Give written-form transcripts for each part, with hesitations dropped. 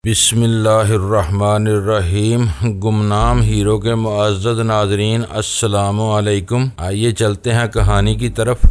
بسم اللہ الرحمن الرحیم۔ گمنام ہیرو کے معزز ناظرین السلام علیکم۔ آئیے چلتے ہیں کہانی کی طرف۔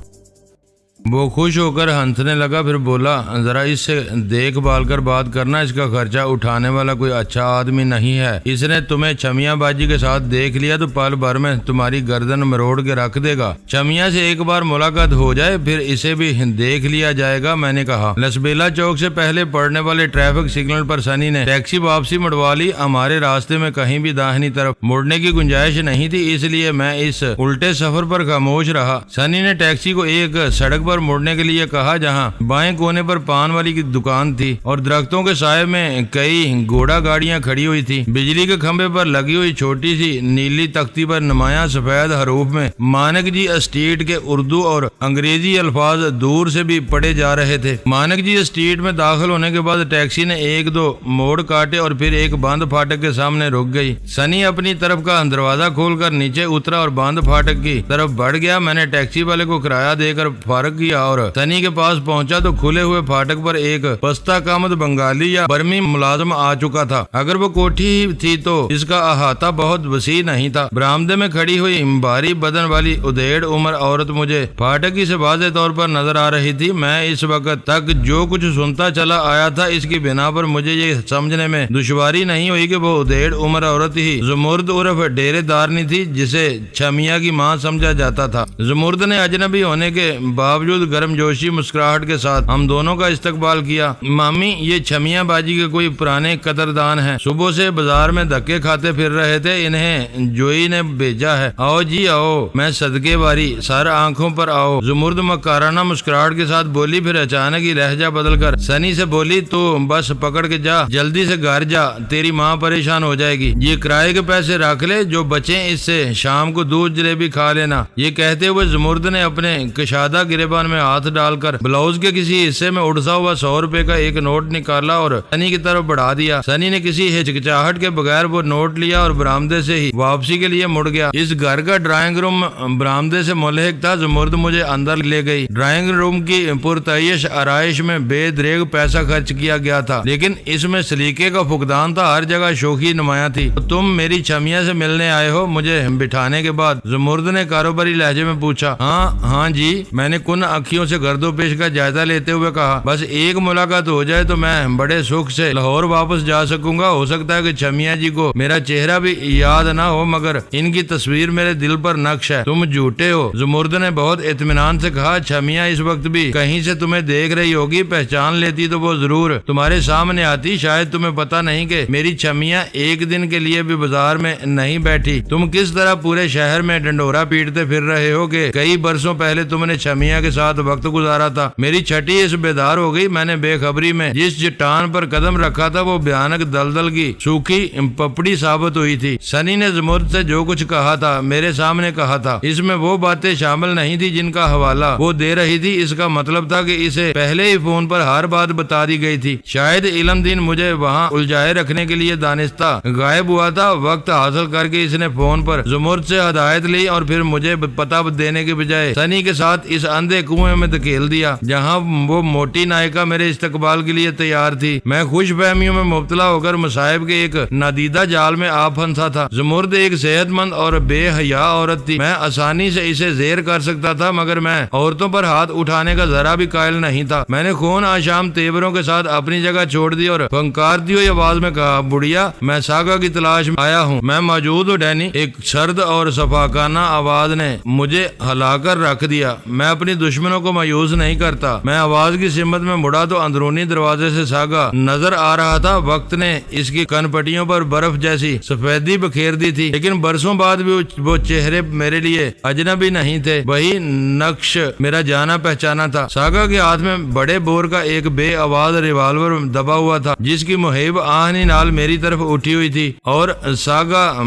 وہ خوش ہو کر ہنسنے لگا، پھر بولا، ذرا اس سے دیکھ بھال کر بات کرنا، اس کا خرچہ اٹھانے والا کوئی اچھا آدمی نہیں ہے۔ اس نے تمہیں چھمیا باجی کے ساتھ دیکھ لیا تو پل بھر میں تمہاری گردن مروڑ کے رکھ دے گا۔ چھمیا سے ایک بار ملاقات ہو جائے پھر اسے بھی دیکھ لیا جائے گا، میں نے کہا۔ لسبیلا چوک سے پہلے پڑنے والے ٹریفک سگنل پر سنی نے ٹیکسی واپسی مڑوا لی۔ ہمارے راستے میں کہیں بھی داہنی طرف مڑنے کی گنجائش نہیں تھی، اس لیے میں اس الٹے سفر پر خاموش رہا۔ سنی نے ٹیکسی کو ایک سڑک پر مڑنے کے لیے کہا جہاں بائیں کونے پر پان والی کی دکان تھی اور درختوں کے سائے میں کئی گھوڑا گاڑیاں کھڑی ہوئی تھی۔ بجلی کے کھمبے پر لگی ہوئی چھوٹی سی نیلی تختی پر نمایاں سفید حروف میں مانک جی اسٹریٹ کے اردو اور انگریزی الفاظ دور سے بھی پڑھے جا رہے تھے۔ مانک جی اسٹریٹ میں داخل ہونے کے بعد ٹیکسی نے ایک دو موڑ کاٹے اور پھر ایک بند پھاٹک کے سامنے رک گئی۔ سنی اپنی طرف کا دروازہ کھول کر نیچے اترا اور بند پھاٹک کی طرف بڑھ گیا۔ میں نے ٹیکسی والے کو کرایہ دے کر فارغ کیا اور سنی کے پاس پہنچا تو کھلے ہوئے پھاٹک پر ایک پستہ کامت بنگالی یا برمی ملازم آ چکا تھا۔ اگر وہ کوٹھی ہی تھی تو اس کا احاطہ بہت وسیع نہیں تھا۔ برآمدے میں کھڑی ہوئی بھاری بدن والی ادھیڑ عمر عورت مجھے پھاٹک سے واضح طور پر نظر آ رہی تھی۔ میں اس وقت تک جو کچھ سنتا چلا آیا تھا اس کی بنا پر مجھے یہ سمجھنے میں دشواری نہیں ہوئی کہ وہ ادھیڑ عمر عورت ہی زمرد عرف ڈیرے دارنی تھی جسے چھمیا کی ماں سمجھا جاتا تھا۔ زمرد نے اجنبی ہونے کے باوجود گرم جوشی مسکراہٹ کے ساتھ ہم دونوں کا استقبال کیا۔ مامی، یہ چھمیا باجی کے کوئی پرانے قدردان ہیں، صبح سے بازار میں دھکے کھاتے پھر رہے تھے، انہیں جوئی نے بھیجا ہے۔ آؤ جی آؤ، میں صدقے واری، سر آنکھوں پر آؤ۔ زمرد مکارانہ مسکراہٹ کے ساتھ بولی، پھر اچانک ہی لہجہ بدل کر سنی سے بولی، تو بس پکڑ کے جا، جلدی سے گھر جا، تیری ماں پریشان ہو جائے گی۔ یہ کرائے کے پیسے رکھ لے، جو بچیں اس سے شام کو دودھ جلیبی کھا لینا۔ یہ کہتے ہوئے زمرد نے اپنے کشادہ گریبان میں ہاتھ ڈال کر بلاؤز کے کسی حصے میں اڑسا ہوا 100 روپے کا ایک نوٹ نکالا اور سنی کی طرف بڑھا دیا۔ سنی نے کسی ہچکچاہٹ کے بغیر وہ نوٹ لیا اور برآمدے سے ہی واپسی کے لیے مڑ گیا۔ اس گھر کا ڈرائنگ روم برآمدے سے ملحق تھا۔ زمرد مجھے اندر لے گئی۔ ڈرائنگ روم کی پرتعیش آرائش میں بے دریغ پیسہ خرچ کیا گیا تھا، لیکن اس میں سلیقے کا فقدان تھا، ہر جگہ شوخی نمایاں تھی۔ تم میری چھمیا سے ملنے آئے ہو؟ مجھے بٹھانے کے بعد زمرد نے کاروباری لہجے میں پوچھا۔ ہاں جی، میں نے کن اکھیوں سے گرد و پیش کا جائزہ لیتے ہوئے کہا۔ بس ایک ملاقات ہو جائے تو میں بڑے سکھ سے لاہور واپس جا سکوں گا۔ ہو سکتا ہے کہ چھمیا جی کو میرا چہرہ بھی یاد نہ ہو، مگر ان کی تصویر میرے دل پر نقش ہے۔ تم جھوٹے ہو، زمرد نے بہت اطمینان سے کہا۔ چھمیا اس وقت بھی کہیں سے تمہیں دیکھ رہی ہوگی، پہچان لیتی تو وہ ضرور تمہارے سامنے آتی۔ شاید تمہیں پتا نہیں کہ میری چھمیا ایک دن کے لیے بھی بازار میں نہیں بیٹھی۔ تم کس طرح پورے شہر میں ڈنڈورا پیٹتے پھر رہے ہو کہ کئی برسوں پہلے تم نے چھمیا کے ساتھ وقت گزارا تھا۔ میری چھٹی اس بیدار ہو گئی۔ میں نے بے خبری میں جس چٹان پر قدم رکھا تھا وہ بھیانک دلدل کی سوکھی پپڑی ثابت ہوئی تھی۔ سنی نے زمرد سے جو کچھ کہا تھا میرے سامنے کہا تھا۔ اس میں وہ باتیں شامل نہیں تھی جن کا حوالہ وہ دے رہی تھی۔ اس کا مطلب تھا کہ اسے پہلے ہی فون پر ہر بات بتا دی گئی تھی۔ شاید علم دین مجھے وہاں الجھائے رکھنے کے لیے دانستہ غائب ہوا تھا۔ وقت حاصل کر کے اس نے فون پر زمرد سے ہدایت لی اور پھر مجھے پتہ دینے کے بجائے سنی کے ساتھ اس اندھے کنویں میں دھکیل دیا جہاں وہ موٹی نائکا میرے استقبال کے لیے تیار تھی۔ میں خوش فہمیوں میں مبتلا ہو کر مصائب کے ایک نادیدہ جال میں آ پھنسا تھا۔ زمرد ایک صحت مند اور بے حیا عورت تھی۔ میں آسانی سے اسے زیر کر سکتا تھا، مگر میں عورتوں پر ہاتھ اٹھانے کا ذرا بھی قائل نہیں تھا۔ میں نے خون آشام تیوروں کے ساتھ اپنی جگہ چھوڑ دی اور پھنکارتی ہوئی آواز میں کہا، بڑھیا، میں ساگا کی تلاش میں آیا ہوں۔ میں موجود ہوں ڈینی۔ ایک سرد اور شفاقانہ آواز نے مجھے ہلا کر رکھ دیا۔ میں اپنی دشمنوں کو مایوس نہیں کرتا۔ میں آواز کی سمت میں مڑا تو اندرونی دروازے سے ساگا نظر آ رہا تھا۔ وقت نے اس کی کن پٹیوں پر برف جیسی سفیدی بکھیر دی تھی، لیکن برسوں بعد بھی وہ چہرے میرے لیے اجنبی نہیں تھے۔ وہی نقش میرا جانا پہچانا تھا۔ ساگا کے ہاتھ میں بڑے بور کا ایک بے آواز ریوالور دبا ہوا تھا جس کی مہیب آہنی نال میری طرف اٹھی ہوئی تھی، اور ساگا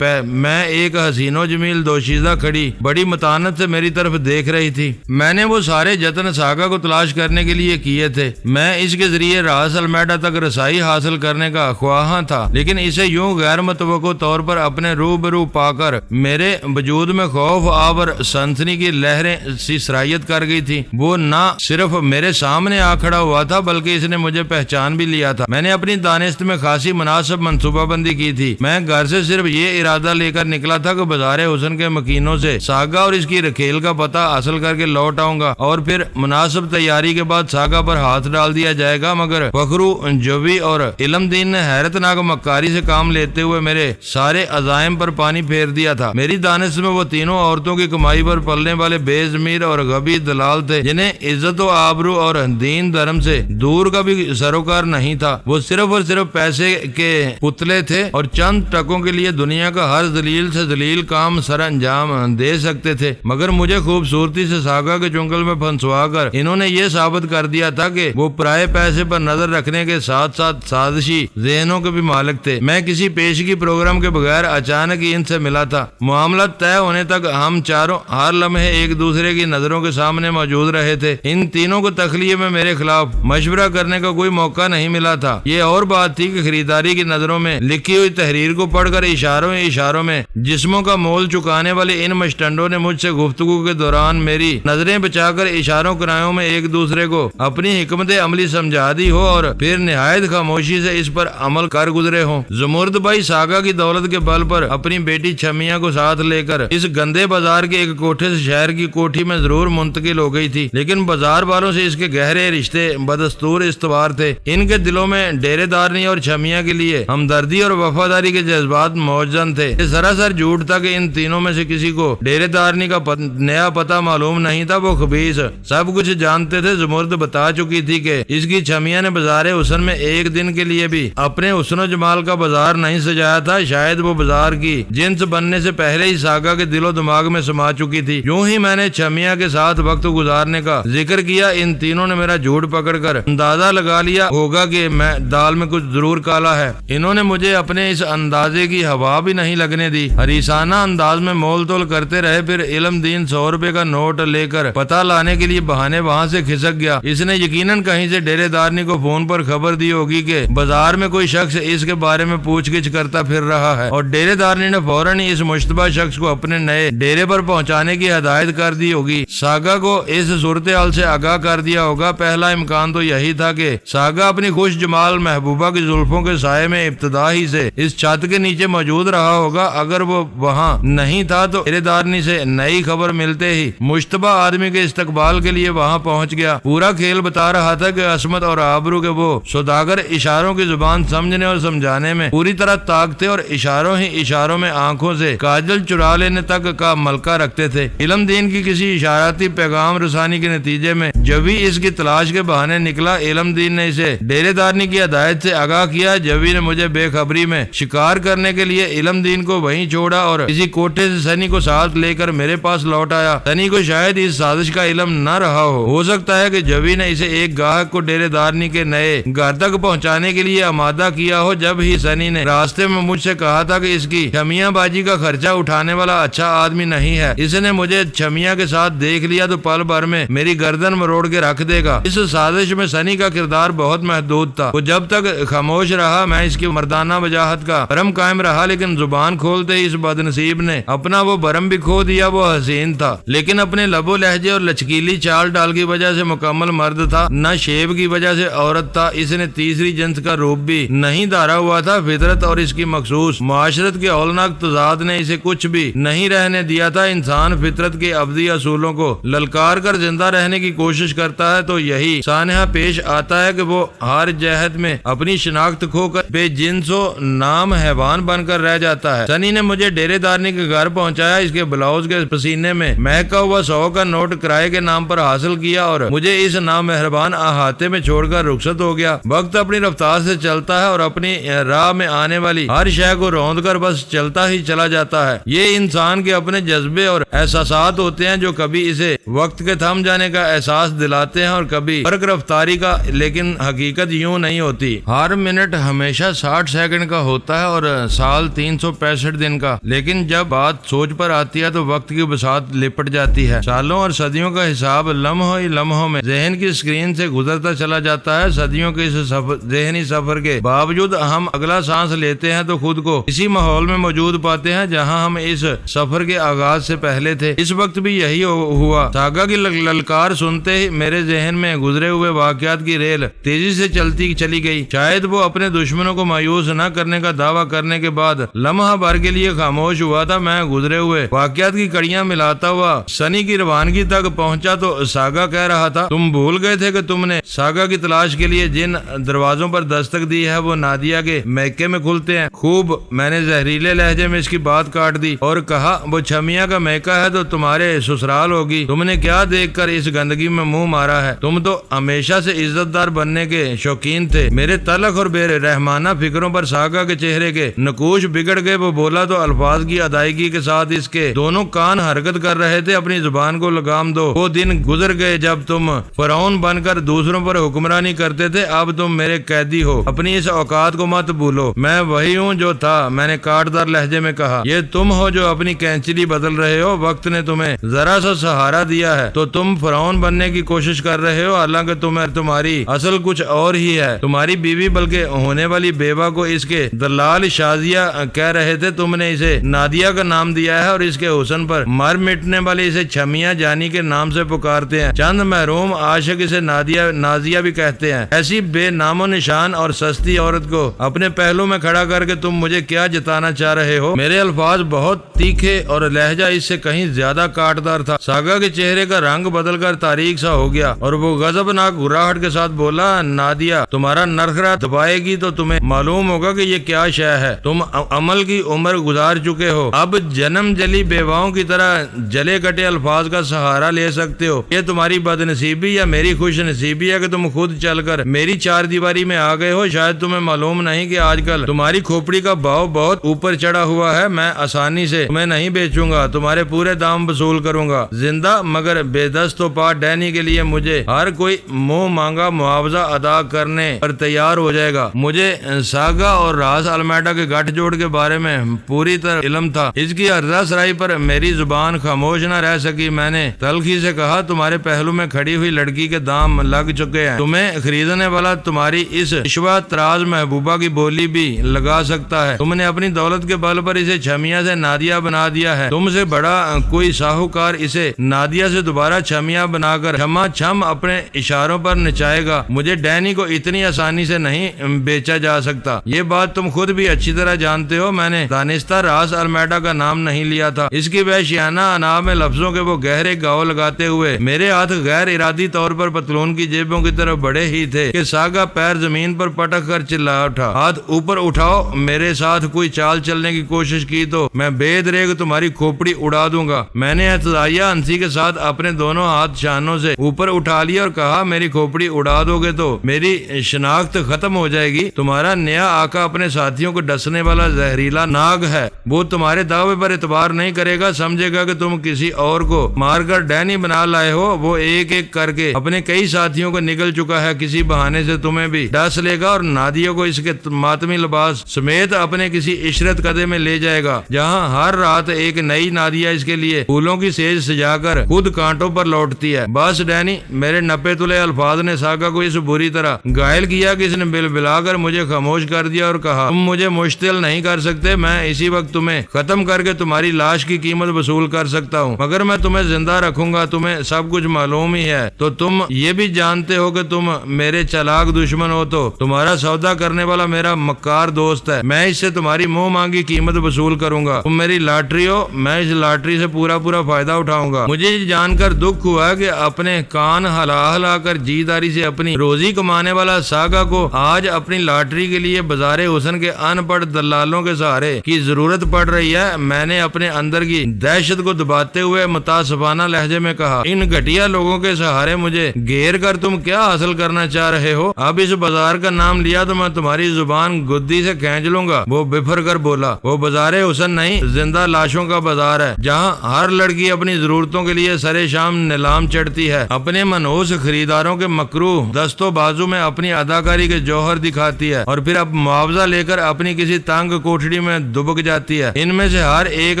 میں ایک حسین و جمیل دوشیزہ کھڑی بڑی متانت سے میری طرف دیکھ رہی تھی۔ میں نے وہ وہ سارے جتن ساگا کو تلاش کرنے کے لیے کیے تھے۔ میں اس کے ذریعے راس المیڈا تک رسائی حاصل کرنے کا خواہاں تھا، لیکن اسے یوں غیر متوقع طور پر اپنے روبرو پا کر میرے وجود میں خوف آور سنسنی کی لہریں سی سرایت کر گئی تھی۔ وہ نہ صرف میرے سامنے آ کھڑا ہوا تھا بلکہ اس نے مجھے پہچان بھی لیا تھا۔ میں نے اپنی دانست میں خاصی مناسب منصوبہ بندی کی تھی۔ میں گھر سے صرف یہ ارادہ لے کر نکلا تھا کہ بازار حسن کے مکینوں سے ساگا اور اس کی رکھیل کا پتہ حاصل کر کے لوٹ آؤں گا اور پھر مناسب تیاری کے بعد ساگا پر ہاتھ ڈال دیا جائے گا۔ مگر فخرو جوی اور علم دین نے حیرت ناک مکاری سے کام لیتے ہوئے میرے سارے عزائم پر پانی پھیر دیا تھا۔ میری دانست میں وہ تینوں عورتوں کی کمائی پر پلنے والے بے ضمیر اور غبی دلال تھے جنہیں عزت و آبرو اور دین دھرم سے دور کا بھی سروکار نہیں تھا۔ وہ صرف اور صرف پیسے کے پتلے تھے اور چند ٹکوں کے لیے دنیا کا ہر ذلیل سے ذلیل کام سر انجام دے سکتے تھے۔ مگر مجھے خوبصورتی سے ساگا کے چنگل میں پھنسوا کر انہوں نے یہ ثابت کر دیا تھا کہ وہ پرائے پیسے پر نظر رکھنے کے ساتھ ساتھ سازشی ذہنوں کے بھی مالک تھے۔ میں کسی پیشگی پروگرام کے بغیر اچانک ہی ان سے ملا تھا۔ معاملہ طے ہونے تک ہم چاروں ہر لمحے ایک دوسرے کی نظروں کے سامنے موجود رہے تھے۔ ان تینوں کو تخلیے میں میرے خلاف مشورہ کرنے کا کوئی موقع نہیں ملا تھا۔ یہ اور بات تھی کہ خریداری کی نظروں میں لکھی ہوئی تحریر کو پڑھ کر اشاروں میں جسموں کا مول چکانے والے ان مشٹنڈوں نے مجھ سے گفتگو کے دوران میری نظریں بچا کر اشاروں کرایوں میں ایک دوسرے کو اپنی حکمت عملی سمجھا دی ہو اور پھر نہایت خاموشی سے اس پر عمل کر گزرے ہوں۔ زمرد بھائی ساگا کی دولت کے بل پر اپنی بیٹی چھمیا کو ساتھ لے کر اس گندے بازار کے ایک کوٹھے سے شہر کی کوٹھی میں ضرور منتقل ہو گئی تھی، لیکن بازار والوں سے اس کے گہرے رشتے بدستور استوار تھے۔ ان کے دلوں میں ڈیرے دارنی اور چھمیا کے لیے ہمدردی اور وفاداری کے جذبات موجزن تھے۔ یہ سراسر جھوٹ تھا کہ ان تینوں میں سے کسی کو ڈیرے دارنی کا نیا پتہ معلوم نہیں تھا۔ وہ خبیث سب کچھ جانتے تھے۔ زمرد بتا چکی تھی کہ اس کی چھمیا نے بازار حسن میں ایک دن کے لیے بھی اپنے حسن و جمال کا بازار نہیں سجایا تھا۔ شاید وہ بازار کی جنس بننے سے پہلے ہی ساگا کے دل و دماغ میں سما چکی تھی۔ یوں ہی میں نے چھمیا کے ساتھ وقت گزارنے کا ذکر کیا۔ ان تینوں نے میرا جھوٹ پکڑ کر اندازہ لگا لیا ہوگا کہ میں دال میں کچھ ضرور کالا ہے۔ انہوں نے مجھے اپنے اس اندازے کی ہوا بھی نہیں لگنے دی۔ حریصانہ انداز میں مول تول کرتے رہے۔ پھر علم دین 100 روپے کا نوٹ لے کر پتہ لانے کے لیے بہانے وہاں سے کھسک گیا۔ اس نے یقیناً کہیں سے ڈیرے دارنی کو فون پر خبر دی ہوگی کہ بازار میں کوئی شخص اس کے بارے میں پوچھ گچھ کرتا پھر رہا ہے، اور ڈیرے دارنی نے فوراً اس مشتبہ شخص کو اپنے نئے ڈیرے پر پہنچانے کی ہدایت کر دی ہوگی۔ ساگا کو اس صورتحال سے آگاہ کر دیا ہوگا۔ پہلا امکان تو یہی تھا کہ ساگا اپنی خوش جمال محبوبہ کی زلفوں کے سائے میں ابتدا ہی سے اس چھت کے نیچے موجود رہا ہوگا۔ اگر وہ وہاں نہیں تھا تو ڈیرے دارنی سے نئی خبر ملتے ہی مشتبہ آدمی کے استقبال کے لیے وہاں پہنچ گیا۔ پورا کھیل بتا رہا تھا کہ عصمت اور آبرو کے وہ سوداگر اشاروں کی زبان سمجھنے اور سمجھانے میں پوری طرح طاق تھے اور اشاروں ہی اشاروں میں آنکھوں سے کاجل چرا لینے تک کا ملکہ رکھتے تھے۔ علم دین کی کسی اشاراتی پیغام رسانی کے نتیجے میں جبھی اس کی تلاش کے بہانے نکلا، علم دین نے اسے ڈیرے دارنی کی ہدایت سے آگاہ کیا۔ جبھی نے مجھے بے خبری میں شکار کرنے کے لیے علم دین کو وہیں چھوڑا اور کسی کوٹھے سے سنی کو ساتھ لے کر میرے پاس لوٹ آیا۔ سنی کو شاید اس سازش کا علم نہ رہا ہو سکتا ہے کہ جبھی نے اسے ایک گاہک کو ڈیرے دارنی کے نئے گھر تک پہنچانے کے لیے آمادہ کیا ہو۔ جب ہی سنی نے راستے میں مجھ سے کہا تھا کہ اس کی چھمیا باجی کا خرچہ اٹھانے والا اچھا آدمی نہیں ہے، اس نے مجھے چھمیا کے ساتھ دیکھ لیا تو پل بھر میں میری گردن مروڑ کے رکھ دے گا۔ اس سازش میں سنی کا کردار بہت محدود تھا۔ وہ جب تک خاموش رہا میں اس کی مردانہ وجاہت کا بھرم قائم رہا، لیکن زبان کھولتے ہی اس بدنصیب نے اپنا وہ بھرم بھی کھو دیا۔ وہ حسین تھا لیکن اپنے لب و لہجے اور لچکیلی چال ڈال کی وجہ سے مکمل مرد تھا، نہ شیب کی وجہ سے عورت تھا۔ اس نے تیسری جنس کا روپ بھی نہیں دھارا ہوا تھا۔ فطرت اور اس کی مخصوص معاشرت کے ہولناک تضاد نے اسے کچھ بھی نہیں رہنے دیا تھا۔ انسان فطرت کے ابدی اصولوں کو للکار کر زندہ رہنے کی کوشش کرتا ہے تو یہی سانحہ پیش آتا ہے کہ وہ ہر جہت میں اپنی شناخت کھو کر بے جنس و نام حیوان بن کر رہ جاتا ہے۔ سنی نے مجھے ڈیرے دارنی کے گھر پہنچایا۔ اس کے بلاؤز کے پسینے میں مہکا ہوا 100 کا نوٹ کرائے کے نام پر حاصل کیا اور مجھے اس نامہربان احاطے میں چھوڑ کر رخصت ہو گیا۔ وقت اپنی رفتار سے چلتا ہے اور اپنی راہ میں آنے والی ہر شے کو روند کر بس چلتا ہی چلا جاتا ہے۔ یہ انسان کے اپنے جذبے اور احساسات ہوتے ہیں جو کبھی اسے وقت کے تھم جانے کا احساس احساس دلاتے ہیں اور کبھی برق رفتاری کا، لیکن حقیقت یوں نہیں ہوتی۔ ہر منٹ ہمیشہ 60 سیکنڈ کا ہوتا ہے اور سال 365 دن کا، لیکن جب بات سوچ پر آتی ہے تو وقت کی بساط لپٹ جاتی ہے۔ سالوں اور صدیوں کا حساب لمحوں ہی لمحوں میں ذہن کی اسکرین سے گزرتا چلا جاتا ہے۔ صدیوں کے اس ذہنی سفر کے باوجود ہم اگلا سانس لیتے ہیں تو خود کو اسی ماحول میں موجود پاتے ہیں جہاں ہم اس سفر کے آغاز سے پہلے تھے۔ اس وقت بھی یہی ہوا۔ ساگا کی للکار سنتے ہی میرے ذہن میں گزرے ہوئے واقعات کی ریل تیزی سے چلتی چلی گئی۔ شاید وہ اپنے دشمنوں کو مایوس نہ کرنے کا دعویٰ کرنے کے بعد لمحہ بھر کے لیے خاموش ہوا تھا۔ میں گزرے ہوئے واقعات کی کڑیاں ملاتا ہوا سنی کی روانگی تک پہنچا تو ساگا کہہ رہا تھا، تم بھول گئے تھے کہ تم نے ساگا کی تلاش کے لیے جن دروازوں پر دستک دی ہے وہ نادیہ کے میکے میں کھلتے ہیں۔ خوب، میں نے زہریلے لہجے میں اس کی بات کاٹ دی اور کہا، وہ چھمیا کا میکا ہے تو تمہارے سسرال ہوگی۔ تم نے کیا دیکھ کر اس گندگی میں منہ مارا ہے؟ تم تو ہمیشہ سے عزت دار بننے کے شوقین تھے۔ میرے تلخ اور بے رحمانہ فکروں پر ساگا کے چہرے کے نقوش بگڑ گئے۔ وہ بولا تو الفاظ کی ادائیگی کے ساتھ اس کے دونوں کان حرکت کر رہے تھے۔ اپنی زبان کو لگام دو، وہ دن گزر گئے جب تم فرعون بن کر دوسروں پر حکمرانی کرتے تھے، اب تم میرے قیدی ہو۔ اپنی اس اوقات کو مت بھولو، میں وہی ہوں جو تھا، میں نے کاٹدار لہجے میں کہا۔ یہ تم ہو جو اپنی کینچلی بدل رہے ہو، وقت نے تمہیں ذرا سا سہارا دیا ہے تو تم فرعون بننے کی کوشش کر رہے ہو، حالانکہ تمہاری اصل کچھ اور ہی ہے۔ تمہاری بیوی بلکہ ہونے والی بیوہ کو اس کے دلال شازیہ کہہ رہے تھے، تم نے اسے نادیہ کا نام دیا ہے اور اس کے حسن پر مر مٹنے والے اسے چھمیا جانی کے نام سے پکارتے ہیں۔ چند محروم عاشق اسے نازیہ بھی کہتے ہیں۔ ایسی بے نام و نشان اور سستی عورت کو اپنے پہلو میں کھڑا کر کے تم مجھے کیا جتانا چاہ رہے ہو؟ میرے الفاظ بہت تیکھے اور لہجہ اس سے کہیں زیادہ کاٹدار تھا۔ ساگا کے چہرے کا رنگ بدل کر تاریک سا ہو گیا اور وہ غضبناک گھراہٹ کے ساتھ بولا، نادیہ تمہارا نرخرا دبائے گی تو تمہیں معلوم ہوگا کہ یہ کیا شے ہے۔ تم عمل کی عمر گزار چکے ہو، اب جنم جلی بیواؤں کی طرح جلے کٹے الفاظ کا سہارا لے سکتے ہو۔ یہ تمہاری بد نصیبی یا میری خوش نصیبی ہے کہ تم خود چل کر میری چار دیواری میں آ گئے ہو؟ شاید تمہیں معلوم نہیں کہ آج کل تمہاری کھوپڑی کا بھاؤ بہت اوپر چڑھا ہوا ہے۔ میں آسانی سے تمہیں نہیں بیچوں گا، تمہارے پورے دام وصول کروں گا۔ زندہ مگر بے دست و پا ڈینی کے لیے مجھے ہر کوئی منہ مانگا معاوضہ ادا کرنے پر تیار ہو جائے گا۔ مجھے ساگا اور راس المیڈا کے گٹھ جوڑ کے بارے میں پوری طرح علم تھا۔ اس کی عرضہ سرائی پر میری زبان خاموش نہ رہ سکی۔ میں نے تلخی سے کہا، تمہارے پہلو میں کھڑی ہوئی لڑکی کے دام لگ چکے ہیں، تمہیں خریدنے والا تمہاری اس عشوہ تراز محبوبہ کی بولی بھی لگا سکتا ہے۔ تم نے اپنی دولت کے بل پر اسے چھمیا سے نادیہ بنا دیا ہے، تم سے بڑا کوئی ساہوکار اسے نادیہ سے دوبارہ چھمیا بنا کر چھما چھم اپنے اشاروں پر نچائے گا۔ مجھے ڈینی کو اتنی آسانی سے نہیں بیچا جا سکتا، یہ بات تم خود بھی اچھی طرح جانتے ہو۔ میں نے دانستہ راس المیڈا کا نام نہیں لیا تھا۔ اس کی وحشیانہ انا میں لفظوں کے وہ گہرے گاؤ لگاتے ہوئے میرے ہاتھ غیر ارادی طور پر پتلون کی جیبوں کی طرف بڑے ہی تھے کہ ساگا پیر زمین پر پٹک کر چلا اٹھا، ہاتھ اوپر اٹھاؤ، میرے ساتھ کوئی چال چلنے کی کوشش کی تو میں بے دریغ تمہاری کھوپڑی اڑا دوں گا۔ میں نے احتجاجیہ انسی کے ساتھ اپنے دونوں ہاتھ شانوں سے اوپر اٹھا لیا اور کہا، میری کھوپڑی اڑا دو گے تو میری شناخت ختم ہو جائے گی۔ تمہارا نیا آقا اپنے ساتھیوں کو ڈسنے والا زہریلا ناگ ہے، وہ تمہارے دعوے پر اعتبار نہیں کرے گا، سمجھے گا کہ تم کسی اور کو مار کر ڈینی بنا لائے ہو۔ وہ ایک ایک کر کے اپنے کئی ساتھیوں کو نگل چکا ہے، کسی بہانے سے تمہیں بھی ڈس لے گا اور نادیہ کو اس کے ماتمی لباس سمیت اپنے کسی عشرت قدے میں لے جائے گا، جہاں ہر رات ایک نئی نادیہ اس کے لیے پھولوں کی سیج سجا کر خود کانٹوں پر لوٹتی ہے۔ بس ڈینی، میرے نپے تلے الفاظ نے ساگا کو اس بری طرح گائل کیا کہ اس نے بل بلا کر مجھے خاموش کر دیا اور کہا، تم مجھے مشتعل نہیں کر سکتے، میں اسی وقت تمہیں ختم کر کے تمہاری لاش کی قیمت وصول کر سکتا ہوں، مگر میں تمہیں زندہ رکھوں گا۔ تمہیں سب کچھ معلوم ہی ہے، تو تم یہ بھی جانتے ہو کہ تم میرے چلاک دشمن ہو، تو تمہارا سودا کرنے والا میرا مکار دوست ہے، میں اس سے تمہاری منہ مانگی قیمت وصول کروں گا۔ تم میری لاٹری ہو، میں اس لاٹری سے پورا فائدہ اٹھاؤں گا۔ مجھے یہ جان کر دکھ ہوا کہ اپنے کان ہلا کر جی داری سے اپنی روزی کمانے والا ساگا کو آج اپنی لاٹری کے لیے بازار حسن کے ان پڑھ دلالوں کے سہارے کی ضرورت پڑ رہی ہے۔ میں نے اپنے اندر کی دہشت کو دباتے ہوئے متاسفانہ لہجے میں کہا، ان گھٹیا لوگوں کے سہارے مجھے گھیر کر تم کیا حاصل کرنا چاہ رہے ہو؟ اب اس بازار کا نام لیا تو میں تمہاری زبان گدی سے کھینچ لوں گا۔ وہ بفر کر بولا، وہ بازار حسن نہیں، زندہ لاشوں کا بازار ہے، جہاں ہر لڑکی اپنی ضرورتوں کے لیے سرے شام نیلام چڑھتی ہے۔ ہے، اپنے منحوس خریداروں کے مکروہ دستوں بازو میں اپنی اداکاری کے جوہر دکھاتی ہے اور پھر اب معاوضہ لے کر اپنی کسی تنگ کوٹھڑی میں دبک جاتی ہے۔ ان میں سے ہر ایک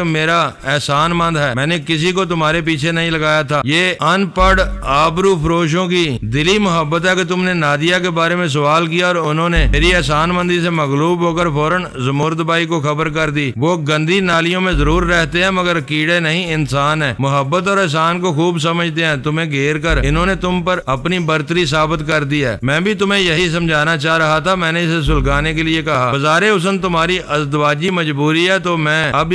میرا احسان مند ہے، میں نے کسی کو تمہارے پیچھے نہیں لگایا تھا۔ یہ ان پڑھ آبرو فروشوں کی دلی محبت ہے کہ تم نے نادیہ کے بارے میں سوال کیا اور انہوں نے میری احسان مندی سے مغلوب ہو کر فوراً زمرد بائی کو خبر کر دی۔ وہ گندی نالیوں میں ضرور رہتے ہیں مگر کیڑے نہیں، انسان ہیں، محبت اور احسان کو خوب سمجھتے ہیں۔ تمہیں گھیر کر انہوں نے تم پر اپنی برتری ثابت کر دی ہے۔ میں بھی تمہیں یہی سمجھانا چاہ رہا تھا، میں نے اسے سلگانے کے لیے کہا۔ بظاہر حسن تمہاری ازدواجی مجبوری ہے تو میں اب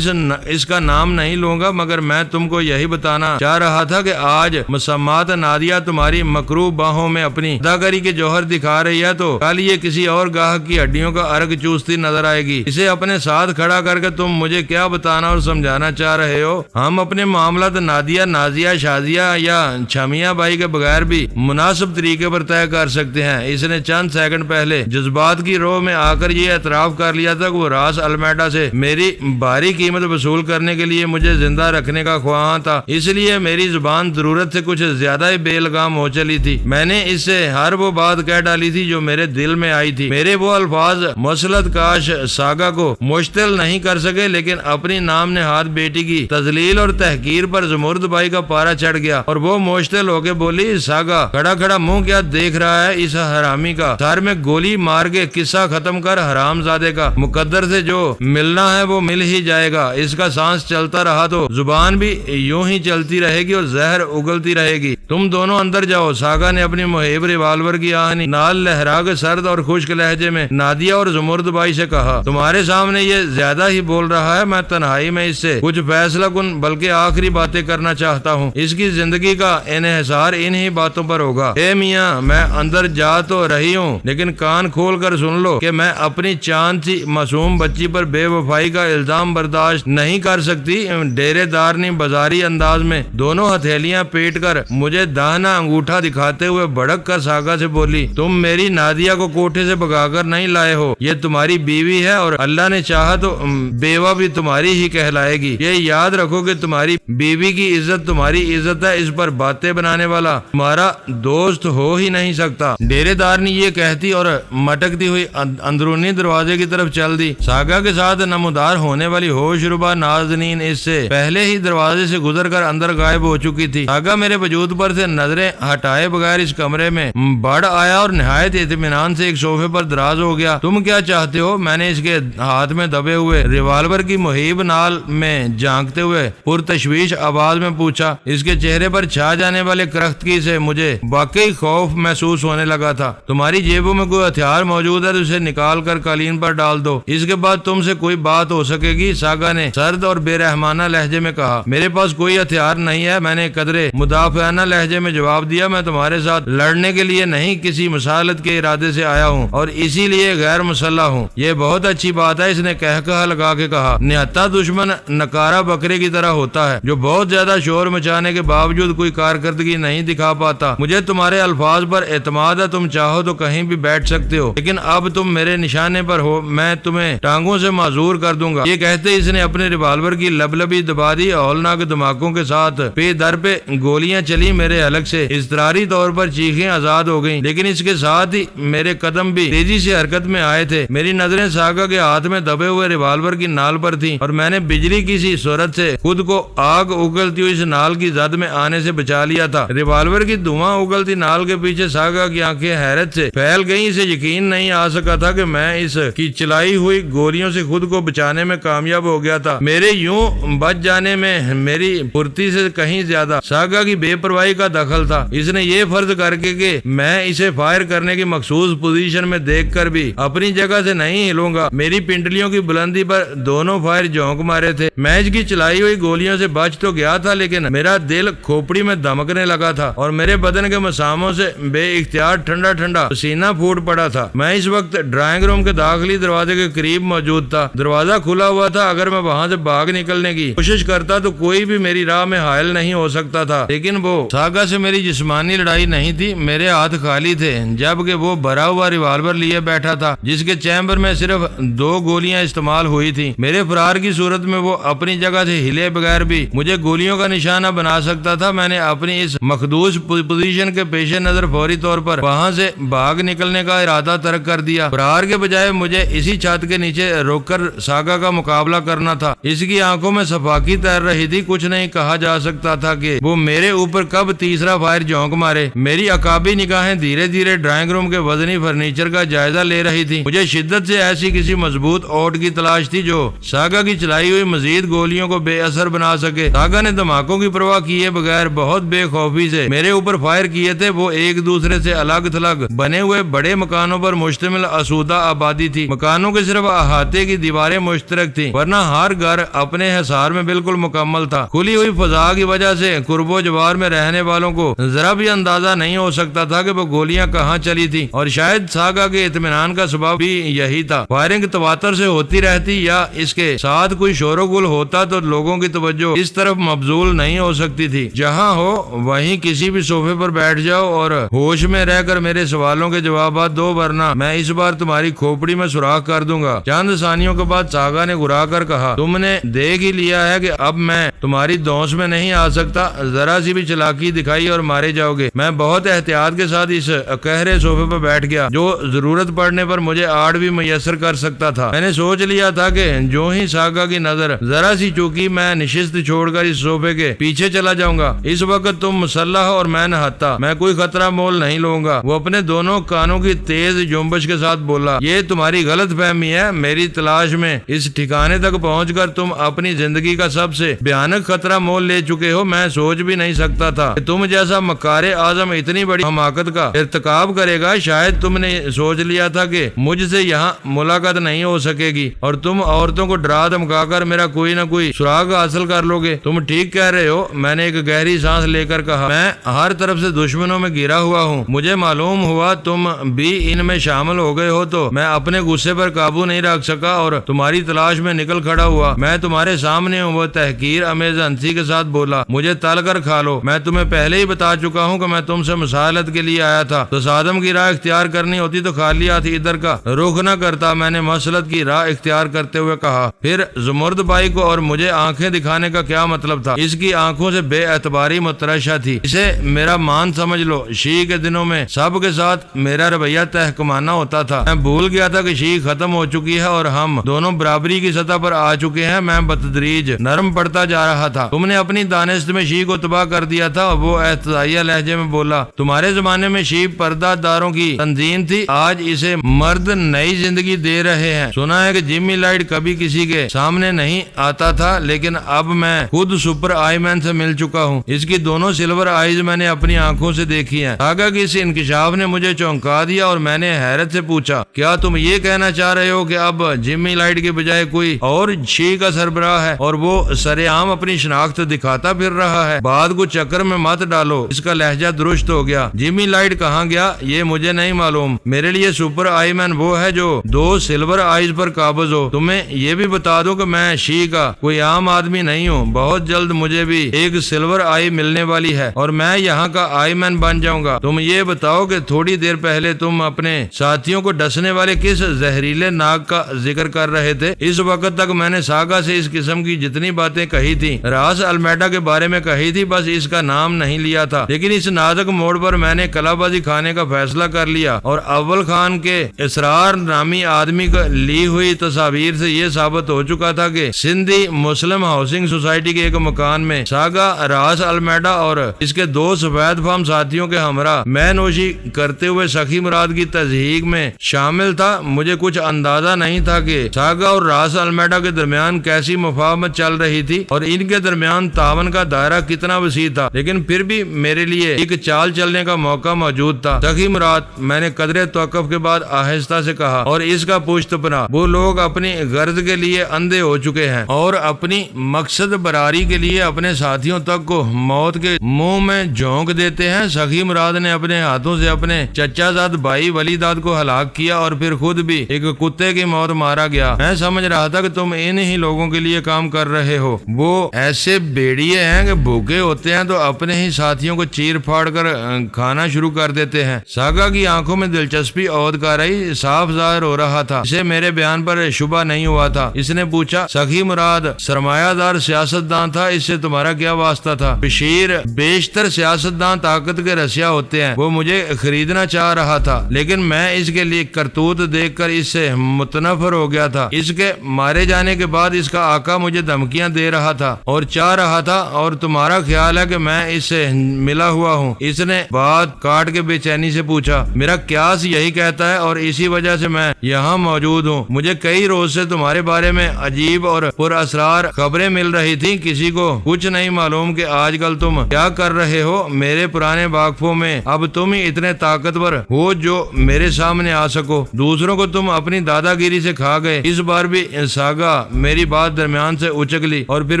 اس کا نام نہیں لوں گا، مگر میں تم کو یہی بتانا چاہ رہا تھا کہ آج مسمات نادیہ تمہاری مکروہ باہوں میں اپنی اداکاری کے جوہر دکھا رہی ہے تو کل یہ کسی اور گاہک کی ہڈیوں کا ارگ چوستی نظر آئے گی۔ اسے اپنے ساتھ کھڑا کر کے تم مجھے کیا بتانا اور سمجھانا چاہ رہے ہو؟ ہم اپنے معاملات نادیہ، نازیہ، شازیہ یا چھمیا بائی کے بغیر بھی مناسب طریقے پر طے کر سکتے ہیں۔ اس نے چند سیکنڈ پہلے جذبات کی روح میں آ کر یہ اعتراف کر لیا تھا کہ وہ راس المیڈا سے میری بھاری قیمت وصول کرنے کے لیے مجھے زندہ رکھنے کا خواہاں تھا، اس لیے میری زبان ضرورت سے کچھ زیادہ ہی بے لگام ہو چلی تھی۔ میں نے اس سے ہر وہ بات کہہ ڈالی تھی جو میرے دل میں آئی تھی۔ میرے وہ الفاظ مسلط کاش ساگا کو مشتعل نہیں کر سکے، لیکن اپنی نام نہاد بیٹی کی تذلیل اور تحقیر پر زمرد بائی کا پارا چڑھ گیا اور وہ مشتعل ہو کے بولی، ساگا کھڑا کھڑا منہ کیا دیکھ رہا ہے؟ اس حرامی کا سر میں گولی مار کے قصہ ختم کر، حرام زادے کا مقدر سے جو ملنا ہے وہ مل ہی جائے گا۔ اس کا سانس چلتا رہا تو زبان بھی یوں ہی چلتی رہے گی اور زہر اگلتی رہے گی۔ تم دونوں اندر جاؤ۔ ساگا نے اپنی محیب ریوالور کی آہنی نال لہرا کے سرد اور خشک لہجے میں نادیہ اور زمرد بائی سے کہا، تمہارے سامنے یہ زیادہ ہی بول رہا ہے، میں تنہائی میں اس سے کچھ فیصلہ کن بلکہ آخری باتیں کرنا چاہتا ہوں۔ اس کی زندگی کا انحصار انہی باتوں پر ہوگا۔ اے میاں، میں اندر جا تو رہی ہوں لیکن کان کھول کر سن لو کہ میں اپنی چاند سی معصوم بچی پر بے وفائی کا الزام برداشت نہیں کر سکتی۔ ڈیرے دار نے بازاری انداز میں دونوں ہتھیلیاں پیٹ کر مجھے داہنا انگوٹھا دکھاتے ہوئے بھڑک کر ساگا سے بولی، تم میری نادیہ کو کوٹھے سے بھگا کر نہیں لائے ہو، یہ تمہاری بیوی ہے اور اللہ نے چاہا تو بیوہ بھی تمہاری ہی کہلائے گی۔ یہ یاد رکھو کہ تمہاری بیوی کی عزت تمہاری عزت ہے، اس پر باتیں بنانے والا تمہارا دوست ہو ہی نہیں سکتا۔ ڈیرے دار نے یہ کہتی اور مٹکتی ہوئی اندرونی دروازے کی طرف چل دی۔ ساگا کے ساتھ نمودار ہونے والی ہوش ربا نازنین اس سے پہلے ہی دروازے سے گزر کر اندر غائب ہو چکی تھی۔ ساگا میرے وجود پر سے نظریں ہٹائے بغیر اس کمرے میں بڑھ آیا اور نہایت اطمینان سے ایک صوفے پر دراز ہو گیا۔ تم کیا چاہتے ہو؟ میں نے اس کے ہاتھ میں دبے ہوئے ریوالور کی محیب نال میں جھانکتے ہوئے پرتشویش آواز میں پوچھا۔ اس کے چہرے پر چھا جانے والے کرختگی سے مجھے واقعی خوف محسوس ہونے لگا تھا۔ تمہاری جیبوں میں کوئی ہتھیار موجود ہے تو اسے نکال کر قالین پر ڈال دو، اس کے بعد تم سے کوئی بات ہو سکے گی، ساگا نے سرد اور بے رحمانہ لہجے میں کہا۔ میرے پاس کوئی ہتھیار نہیں ہے، میں نے قدرے مدافعانہ لہجے میں جواب دیا۔ میں تمہارے ساتھ لڑنے کے لیے نہیں، کسی مسالت کے ارادے سے آیا ہوں اور اسی لیے غیر مسلح ہوں۔ یہ بہت اچھی بات ہے، اس نے کہا لگا کے کہا۔ نہتا دشمن نکارا بکرے کی طرح ہوتا ہے جو بہت زیادہ شور مچانے کے باوجود کوئی کارکردگی نہیں دکھا پاتا۔ مجھے تمہارے الفاظ پر اعتماد ہے، تم چاہو تو کہیں بھی بیٹھ سکتے ہو، لیکن اب تم میرے نشانے پر ہو، میں تمہیں ٹانگوں سے معذور کر دوں گا۔ یہ کہتے اس نے اپنے ریوالور کی لبلبی دبا دی۔ ہولناک دھماکوں کے ساتھ پہ در پہ گولیاں چلی، میرے حلق سے اضطراری طور پر چیخیں آزاد ہو گئیں، لیکن اس کے ساتھ ہی میرے قدم بھی تیزی سے حرکت میں آئے تھے۔ میری نظریں ساگا کے ہاتھ میں دبے ہوئے ریوالور کی نال پر تھیں اور میں نے بجلی کی سی صورت سے خود کو آگ اگلتی ہوئی اس نال کی زد میں آنے سے بچا لیا تھا۔ ریوالور کی دھواں اگلتی نال کے پیچھے ساگا کی آنکھیں حیرت سے پھیل گئیں۔ اسے یقین نہیں آ سکا تھا کہ میں اس کی چلائی ہوئی گولیوں سے خود کو بچانے میں کامیاب ہو گیا تھا۔ میرے یوں بچ جانے میں میری پھرتی سے کہیں زیادہ ساگا کی بے پرواہی کا دخل تھا۔ اس نے یہ فرض کر کے کہ میں اسے فائر کرنے کی مخصوص پوزیشن میں دیکھ کر بھی اپنی جگہ سے نہیں ہلوں گا۔ میری پنڈلیوں کی بلندی پر دونوں فائر جھونک مارے تھے۔ میں اس کی چلائی ہوئی گولیوں سے بچ تو گیا تھا، لیکن میرا دل کھوپڑی میں دھمکنے لگا تھا اور میرے بدن کے مساموں سے بے اختیار ٹھنڈا ٹھنڈا پسینہ پھوٹ پڑا تھا۔ میں اس وقت ڈرائنگ روم کے داخلی دروازے کے قریب موجود تھا۔ دروازہ کھلا ہوا تھا، اگر میں وہاں سے بھاگ نکلنے کی کوشش کرتا تو کوئی بھی میری راہ میں حائل نہیں ہو سکتا تھا، لیکن وہ ساگا سے میری جسمانی لڑائی نہیں تھی۔ میرے ہاتھ خالی تھے، جبکہ وہ بھرا ہوا ریوالور لیے بیٹھا تھا جس کے چیمبر میں صرف 2 گولیاں استعمال ہوئی تھی۔ میرے فرار کی صورت میں وہ اپنی جگہ سے ہلے بغیر بھی مجھے گولیوں کا نشانہ بنا سکتا تھا۔ میں نے اپنی اس اس مخدوش پوزیشن کے پیش نظر فوری طور پر وہاں سے بھاگ نکلنے کا ارادہ ترک کر دیا۔ فرار کے بجائے مجھے اسی چھت کے نیچے روک کر ساگا کا مقابلہ کرنا تھا۔ اس کی آنکھوں میں صفاقی تیر رہی تھی، کچھ نہیں کہا جا سکتا تھا کہ وہ میرے اوپر کب تیسرا فائر جھونک مارے۔ میری عقابی نگاہیں دھیرے دھیرے ڈرائنگ روم کے وزنی فرنیچر کا جائزہ لے رہی تھی۔ مجھے شدت سے ایسی کسی مضبوط اوٹ کی تلاش تھی جو ساگا کی چلائی ہوئی مزید گولیوں کو بے اثر بنا سکے۔ ساگا نے دھماکوں کی پرواہ کیے بغیر بہت بے خوفی سے میرے اوپر فائر کیے تھے۔ وہ ایک دوسرے سے الگ تھلگ بنے ہوئے بڑے مکانوں پر مشتمل آسودہ آبادی تھی۔ مکانوں کے صرف احاطے کی دیواریں مشترک تھیں، ورنہ ہر گھر اپنے حصار میں بالکل مکمل تھا۔ کھلی ہوئی فضا کی وجہ سے قرب و جوار میں رہنے والوں کو ذرا بھی اندازہ نہیں ہو سکتا تھا کہ وہ گولیاں کہاں چلی تھی، اور شاید ساگا کے اطمینان کا سبب بھی یہی تھا۔ فائرنگ تواتر سے ہوتی رہتی یا اس کے ساتھ کوئی شور و گل ہوتا تو لوگوں کی توجہ اس طرف مبذول نہیں ہو سکتی تھی۔ جہاں ہو وہیں کسی بھی صوفے پر بیٹھ جاؤ اور ہوش میں رہ کر میرے سوالوں کے جوابات دو، ورنہ میں اس بار تمہاری کھوپڑی میں سوراخ کر دوں گا۔ چند ثانیوں کے بعد ساگا نے گھرا کر کہا، تم نے دیکھ ہی لیا ہے کہ اب میں تمہاری دونس میں نہیں آ سکتا۔ ذرا سی بھی چلاکی دکھائی اور مارے جاؤ گے۔ میں بہت احتیاط کے ساتھ اس اکہرے صوفے پر بیٹھ گیا جو ضرورت پڑنے پر مجھے آڑ بھی میسر کر سکتا تھا۔ میں نے سوچ لیا تھا کہ جو ہی ساگا کی نظر ذرا سی چوکی میں نشست چھوڑ کر اس صوفے کے پیچھے چلا جاؤں گا۔ اس وقت تم مسلح اور میں نہتا، میں کوئی خطرہ مول نہیں لوں گا۔ وہ اپنے دونوں کانوں کی تیز جنبش کے ساتھ بولا، یہ تمہاری غلط فہمی ہے۔ میری تلاش میں اس ٹھکانے تک پہنچ کر تم اپنی زندگی کا سب سے بھیانک خطرہ مول لے چکے ہو۔ میں سوچ بھی نہیں سکتا تھا کہ تم جیسا مکار اعظم اتنی بڑی حماقت کا ارتکاب کرے گا۔ شاید تم نے سوچ لیا تھا کہ مجھ سے یہاں ملاقات نہیں ہو سکے گی اور تم عورتوں کو ڈرا دھمکا کر میرا کوئی نہ کوئی سراغ حاصل کر لو گے۔ تم ٹھیک کہہ رہے ہو، میں نے ایک گہری سانس لے کر کہا۔ میں ہر طرف سے دشمنوں میں گھرا ہوا ہوں۔ مجھے معلوم ہوا تم بھی ان میں شامل ہو گئے ہو تو میں اپنے غصے پر قابو نہیں رکھ سکا اور تمہاری تلاش میں نکل کھڑا ہوا۔ میں تمہارے سامنے ہوں، وہ تحقیر امیز ہنسی کے ساتھ بولا۔ مجھے تل کر کھا لو۔ میں تمہیں پہلے ہی بتا چکا ہوں کہ میں تم سے مساعلت کے لیے آیا تھا۔ تصادم کی راہ اختیار کرنی ہوتی تو خالی ہاتھ ادھر کا رخ نہ کرتا۔ میں نے مسلط کی راہ اختیار کرتے ہوئے کہا۔ پھر زمرد بھائی کو اور مجھے آنکھیں دکھانے کا کیا مطلب تھا؟ اس کی آنکھوں سے بے اعتباری مترشح تھی۔ اسے میرا مان سمجھ لو۔ شیعہ کے دنوں میں سب کے ساتھ میرا رویہ تحکمانہ ہوتا تھا۔ میں بھول گیا تھا کہ شیعہ ختم ہو چکی ہے اور ہم دونوں برابری کی سطح پر آ چکے ہیں۔ میں بتدریج نرم پڑتا جا رہا تھا۔ تم نے اپنی دانست میں شیعہ کو تباہ کر دیا تھا۔ وہ احتجاجیہ لہجے میں بولا، تمہارے زمانے میں شیعہ پردہ داروں کی تنظیم تھی، آج اسے مرد نئی زندگی دے رہے ہیں۔ سنا ہے کہ جمی لائٹ کبھی کسی کے سامنے نہیں آتا تھا، لیکن اب میں خود سپر آئی مین سے مل چکا ہوں۔ اس کی دونوں سلور آئیز میں نے اپنی آنکھوں سے دیکھی ہیں۔ ساگا کی اس انکشاف نے مجھے چونکا دیا اور میں نے حیرت سے پوچھا، کیا تم یہ کہنا چاہ رہے ہو کہ اب جمی لائٹ کے بجائے کوئی اور شیعہ کا سربراہ ہے اور وہ سرعام اپنی شناخت دکھاتا پھر رہا ہے؟ بات کو چکر میں مت ڈالو۔ اس کا لہجہ درست ہو گیا۔ جمی لائٹ کہاں گیا یہ مجھے نہیں معلوم۔ میرے لیے سپر آئی مین وہ ہے جو 2 سلور آئیز پر قابض ہو۔ تمہیں یہ بھی بتا دوں کہ میں شیعہ کا کوئی عام آدمی نہیں ہوں۔ بہت جلد مجھے بھی ایک سلور آئی ملنے والی ہے اور میں یہاں کا آئی مین بن جاؤں گا۔ تم یہ بتاؤ کہ تھوڑی دیر پہلے تم اپنے ساتھیوں کو ڈسنے والے کس زہریلے ناگ کا ذکر کر رہے تھے؟ اس وقت تک میں نے ساگا سے اس قسم کی جتنی باتیں کہی تھی راس المیڈا کے بارے میں کہی تھی، بس اس کا نام نہیں لیا تھا۔ لیکن اس نازک موڑ پر میں نے کلا بازی کھانے کا فیصلہ کر لیا اور اول خان کے اسرار نامی آدمی کو لی ہوئی تصاویر سے یہ ثابت ہو چکا تھا کہ سندھی مسلم ہاؤسنگ سوسائٹی کے ایک مکان میں ساگا راس المیڈا اور اس کے 2 سفید فام ساتھیوں کے ہمراہ میں نوشی کرتے ہوئے سخی مراد کی تضحیق میں شامل تھا۔ مجھے کچھ اندازہ نہیں تھا کہ ساگا اور راس المیڈا کے درمیان کیسی مفاہمت چل رہی تھی اور ان کے درمیان تعاون کا دائرہ کتنا وسیع تھا، لیکن پھر بھی میرے لیے ایک چال چلنے کا موقع موجود تھا۔ سخی مراد، میں نے قدرے توقف کے بعد آہستہ سے کہا، اور اس کا پشت پناہ وہ لوگ اپنی غرض کے لیے اندھے ہو چکے ہیں اور اپنی مقصد براری کے لیے اپنے ساتھیوں تک کو موت کے منہ میں جھونک دیتے ہیں۔ سخی مراد نے اپنے ہاتھوں سے اپنے چچا زاد بھائی ولی داد کو ہلاک کیا اور پھر خود بھی ایک کتے کی موت مارا گیا۔ میں سمجھ رہا تھا کہ تم ان ہی لوگوں کے لیے کام کر رہے ہو۔ وہ ایسے بیڑیے ہیں کہ بھوکے ہوتے ہیں تو اپنے ہی ساتھیوں کو چیر پھاڑ کر کھانا شروع کر دیتے ہیں۔ ساگا کی آنکھوں میں دلچسپی عود کر رہی صاف ظاہر ہو رہا تھا۔ اسے میرے بیان پر شبہ نہیں ہوا تھا۔ اس نے پوچھا، سخی مراد سرمایہ دار سیاست دان تھا، اس سے تمہارا کیا واسطہ تھا؟ بشیر بیشتر سیاستدان طاقت کے رسیا ہوتے ہیں، وہ مجھے خریدنا چاہ رہا تھا، لیکن میں اس کے لیے کرتوت دیکھ کر اس سے متنفر ہو گیا تھا۔ اس کے مارے جانے کے بعد اس کا آقا مجھے دھمکیاں دے رہا تھا اور چاہ رہا تھا، اور تمہارا خیال ہے کہ میں اس سے ملا ہوا ہوں؟ اس نے بات کاٹ کے بے چینی سے پوچھا۔ میرا قیاس یہی کہتا ہے اور اسی وجہ سے میں یہاں موجود ہوں۔ مجھے کئی روز سے تمہارے بارے میں عجیب اور پر اسرار خبریں مل رہی تھی، کسی کو کچھ نہیں معلوم کہ آج کل تم کیا کر رہے ہو۔ میرے پرانے واقفوں میں اب تم ہی اتنے طاقتور ہو جو میرے سامنے آ سکو، دوسروں کو تم اپنی دادا گیری سے کھا گئے۔ اس بار بھی ساگا میری بات درمیان سے اچک لی اور پھر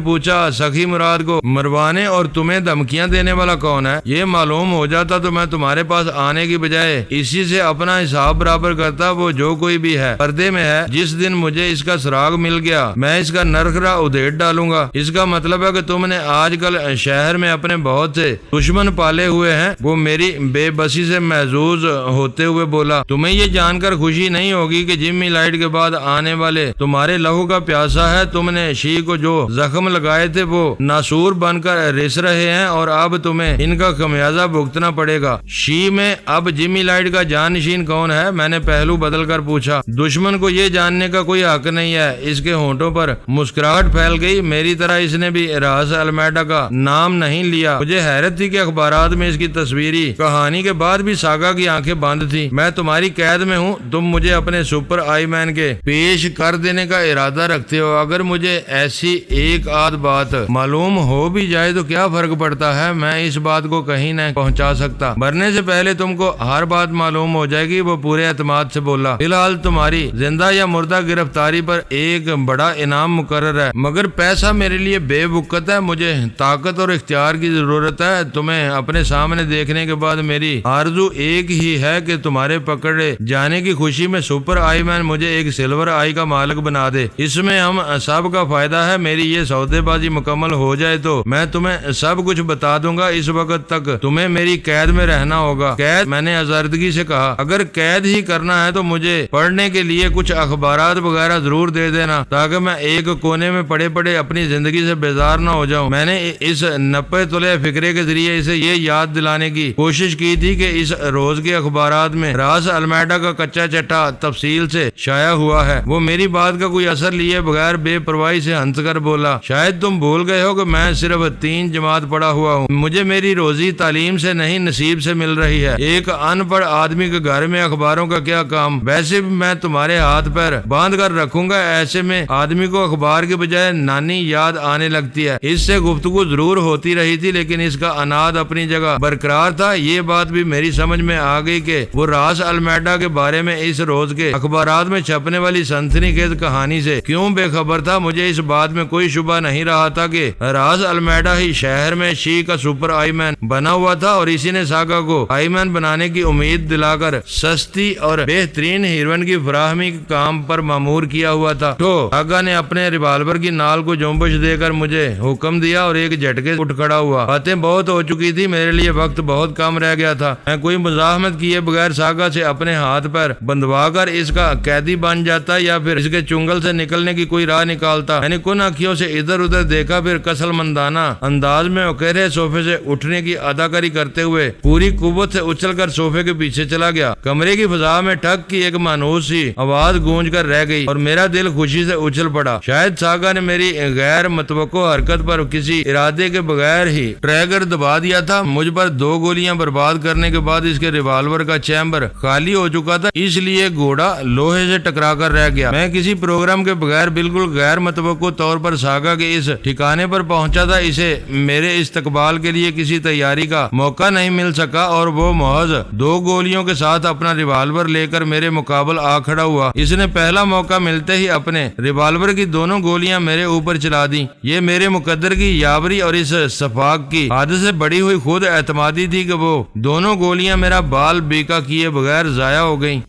پوچھا، سخی مراد کو مروانے اور تمہیں دھمکیاں دینے والا کون ہے؟ یہ معلوم ہو جاتا تو میں تمہارے پاس آنے کی بجائے اسی سے اپنا حساب برابر کرتا، وہ جو کوئی بھی ہے پردے میں ہے۔ جس دن مجھے اس کا سراغ مل گیا میں اس کا نرخرا ادھیڑ ڈالوں گا۔ اس کا مطلب ہے کہ تم نے آج کل شہر میں اپنے بہت سے دشمن پالے ہوئے ہیں۔ وہ میری بے بسی سے محظوظ ہوتے ہوئے بولا، تمہیں یہ جان کر خوشی نہیں ہوگی کہ جمی لائٹ کے بعد آنے والے تمہارے لہو کا پیاسا ہے۔ تم نے شی کو جو زخم لگائے تھے وہ ناسور بن کر رس رہے ہیں اور اب تمہیں ان کا خمیازہ بھگتنا پڑے گا۔ شی میں اب جمی لائٹ کا جانشین کون ہے؟ میں نے پہلو بدل کر پوچھا۔ دشمن کو یہ جاننے کا کوئی حق نہیں ہے۔ اس کے ہونٹوں پر مسکراہٹ پھیل گئی، میری طرح اس نے بھی راس المیڈا کا نام نہیں لیا۔ مجھے حیرت تھی کہ اخبارات میں اس کی تصویری کہانی کے بعد بھی ساگا کی آنکھیں بند تھی۔ میں تمہاری قید میں ہوں، تم مجھے اپنے سپر آئی مین کے پیش کر دینے کا ارادہ رکھتے ہو۔ اگر مجھے ایسی ایک آدھ بات معلوم ہو بھی جائے تو کیا فرق پڑتا ہے؟ میں اس بات کو کہیں نہ پہنچا سکتا۔ مرنے سے پہلے تم کو ہر بات معلوم ہو جائے گی، وہ پورے اعتماد سے بولا۔ فی الحال تمہاری زندہ یا مردہ گرفتاری پر ایک بڑا انعام مقرر ہے، مگر پیسہ میرے لیے بے وقت ہے۔ مجھے طاقت اور اختیار کی ضرورت ہے۔ تمہیں اپنے سامنے دیکھنے کے بعد میری آرزو ایک ہی ہے کہ تمہارے پکڑے جانے کی خوشی میں سپر آئی مین مجھے ایک سلور آئی کا مالک بنا دے۔ اس میں ہم سب کا فائدہ ہے۔ میری یہ سودے بازی مکمل ہو جائے تو میں تمہیں سب کچھ بتا دوں گا۔ اس وقت تک تمہیں میری قید میں رہنا ہوگا۔ قید؟ میں نے آزردگی سے کہا۔ اگر قید ہی کرنا ہے تو مجھے پڑھنے کے لیے کچھ اخبارات وغیرہ ضرور دے دینا تاکہ میں ایک کونے میں پڑے پڑے اپنی زندگی سے بیزار نہ ہو جاؤں۔ میں نے اس نپے تلے فکرے کے ذریعے اسے یہ یاد دلانے کی کوشش کی تھی کہ اس روز کے اخبارات میں راس المیڈا کا کچا چٹا تفصیل سے شائع ہوا ہے۔ وہ میری بات کا کوئی اثر لیے بغیر بے پرواہی سے ہنس کر بولا، شاید تم بھول گئے ہو کہ میں صرف 3 جماعت پڑھا ہوا ہوں۔ مجھے میری روزی تعلیم سے نہیں نصیب سے مل رہی ہے۔ ایک ان پڑھ آدمی کے گھر میں اخباروں کا کیا کام؟ ویسے بھی میں تمہارے ہاتھ پیر باندھ کر رکھوں گا۔ ایسے میں آدمی کو اخبار کے بجائے نانی یاد آنے لگتی ہے۔ اس سے گفتگو ضرور ہوتی رہی تھی لیکن اس کا اناد اپنی جگہ برقرار تھا۔ یہ بات بھی میری سمجھ میں آ گئی کہ وہ راس المیڈا کے بارے میں اس روز کے اخبارات میں چھپنے والی سنسنی خیز کہانی سے کیوں بے خبر تھا۔ مجھے اس بات میں کوئی شبہ نہیں رہا تھا کہ راس المیڈا ہی شہر میں شی کا سپر آئی مین بنا ہوا تھا اور اسی نے ساگا کو آئی مین بنانے کی امید دلا کر سستی اور بہترین ہیروئن کی فراہمی کے کام پر مامور کیا ہوا تھا۔ تو ساگا نے اپنے ریوالور کی نال کو جنبش دے کر مجھے حکم دیا اور ایک جھٹکے اٹھ کھڑا ہوا۔ باتیں بہت ہو چکی تھی، میرے لیے وقت بہت کم رہ گیا تھا۔ میں کوئی مزاحمت کیے بغیر ساگا سے اپنے ہاتھ پر بندھوا کر اس کا قیدی بن جاتا یا پھر اس کے چنگل سے نکلنے کی کوئی راہ نکالتا۔ میں نے کن آنکھوں سے ادھر ادھر دیکھا، پھر کسل مندانہ انداز میں اکیرے صوفے سے اٹھنے کی اداکاری کرتے ہوئے پوری قوت سے اچھل کر صوفے کے پیچھے چلا گیا۔ کمرے کی فضا میں ٹھک کی ایک مانوس سی آواز گونج کر رہ گئی اور میرا دل خوشی سے اچھل پڑا۔ شاید ساگا نے میری غیر متوقع حرکت پر کسی ارادے کے بغیر ہی ٹریگر دبا دیا تھا۔ مجھ پر 2 گولیاں برباد کرنے کے بعد اس کے ریوالور کا چیمبر خالی ہو چکا تھا، اس لیے گھوڑا لوہے سے ٹکرا کر رہ گیا۔ میں کسی پروگرام کے بغیر بالکل غیر متوقع طور پر ساگا کے اس ٹھکانے پر پہنچا تھا۔ اسے میرے استقبال کے لیے کسی تیاری کا موقع نہیں مل سکا اور وہ محض 2 گولیوں کے ساتھ اپنا ریوالور لے کر میرے مقابل آ کھڑا ہوا۔ اس نے پہلا موقع ملتے ہی اپنے ریوالور کی 2 گولیاں میرے اوپر چلا دی۔ یہ میرے مقدر کی یاوری اور اس صفاق کی حد سے بڑی ہوئی خود اعتمادی تھی کہ وہ 2 گولیاں میرا بال بیکا کیے بغیر ضائع ہو گئیں۔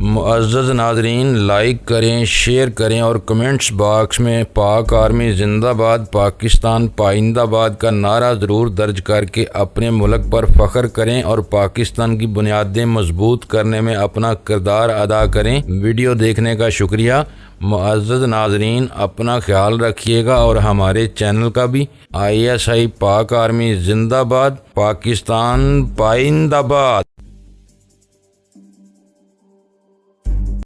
معزز ناظرین، لائک کریں، شیئر کریں اور کمنٹس باکس میں پاک آرمی زندہ باد، پاکستان پائندہ باد کا نعرہ ضرور درج کر کے اپنے ملک پر فخر کریں اور پاکستان کی بنیادیں مضبوط کرنے میں اپنا کردار ادا کریں۔ ویڈیو دیکھنے کا شکریہ۔ معزز ناظرین اپنا خیال رکھیے گا اور ہمارے چینل کا بھی۔ ISI پاک آرمی زندہ باد، پاکستان پائندہ باد۔